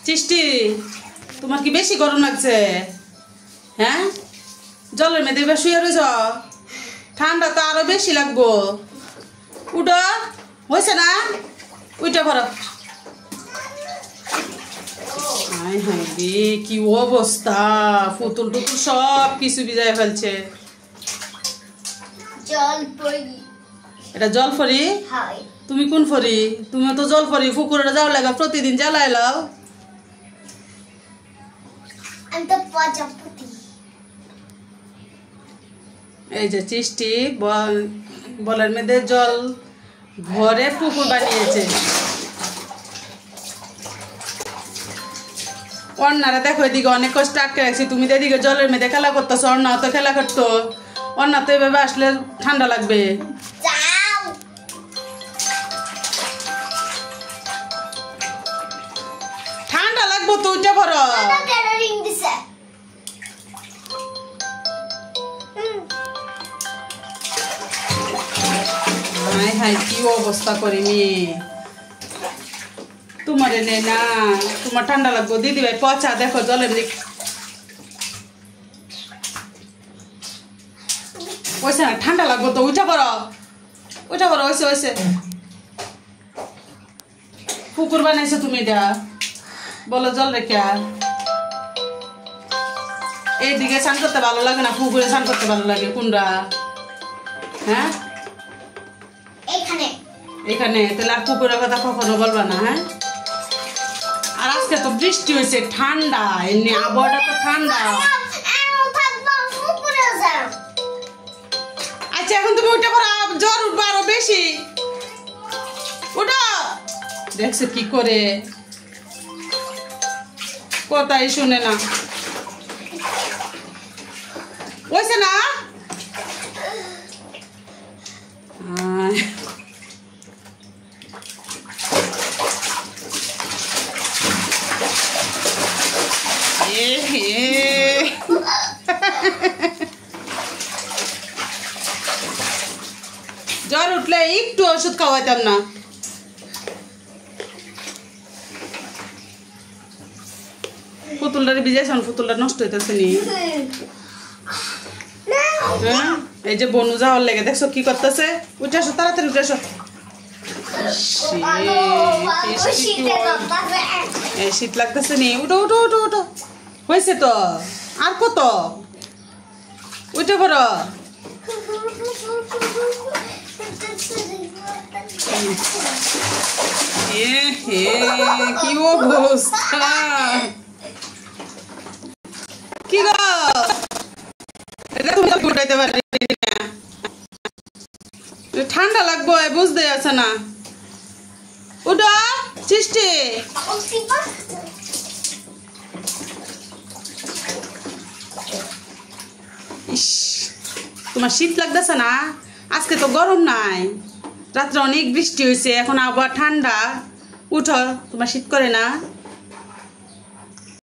Sixty, তোমার কি বেশি গরম লাগছে? হ্যাঁ, জলের মধ্যে এবার শুয়ে রয়েছ, ঠান্ডা তো আরো বেশি লাগবো। উঠো, হয়েছে না? উইটা ভরো। হায় হায় রে, কি অবস্থা! পুতুল টুতুল সব কিছু ভিজায় ফেলছে। এটা জল ফরি? তুমি কোন ফরি? তুমি তো জল ফরি পুকুরে যাও লাগা, প্রতিদিন জ্বালায় লাও। এই যে চিষ্টি বলের মধ্যে জল ভরে পুকুর বানিয়েছে। অন্যারা দেখো এদিকে অনেক কষ্ট আটকে রাখছি, তুমি তো এদিকে জলের মধ্যে খেলা করতেছো, অন্যা তো খেলা করতো। অন্যা তো এভাবে আসলে ঠান্ডা লাগবে। ঠান্ডা লাগবো তো, উঠে পড়ো। হাই হাই, কি অবস্থা করি মেয়ে, তোমার এনে না, তোমার ঠান্ডা লাগবো। দিদি ভাই পচা দেখো জলের দিক ওইসে না, ঠান্ডা লাগবো তো, উঠা পড়ো উঠা পড়ো। ওইসে ওইসে পুকুর বানাইছো তুমি, এটা বলো জল রেখে। এইদিকে স্নান করতে ভালো লাগে না, পুকুরে স্নান করতে ভালো লাগে কোনটা? হ্যাঁ, এখানে তাহলে আর পুকুরের কথা কখনো বলবা না। হ্যাঁ, আর আজকে তো বৃষ্টি হয়েছে, ঠান্ডা, এমনি আবহাওয়াটা তো ঠান্ডা। আচ্ছা এখন তুমি উঠে পড়ো, জ্বর উঠবো আরো বেশি। উঠো, দেখছো কি করে, কথাই শুনে না। ওইছে না, জ্বর উঠলে একটু ওষুধ খাওয়াইতাম না। পুতুলটারে ভিজাইছেন, পুতুলটা নষ্ট হইতেছে নি। হ্যাঁ, এই যে বনু যাওয়ার লেগে দেখছো কি করতেছে। উঠে আসো, তাড়াতাড়ি উঠে আসো। শীত লাগতেছে নি, উঠো উঠো উঠো উঠো। হয়েছে তো, আর কত? উঠে পড়ো। কি অবস্থা, কি গো, এটা তুমি উঠাইতে পারি না, ঠান্ডা লাগবো বুঝতে আছে না। উঠো চিষ্টি, তোমার শীত লাগতেছে না? আজকে তো গরম নাই, রাত্রে অনেক বৃষ্টি হয়েছে, এখন আবার ঠান্ডা। উঠো, তোমার শীত করে না?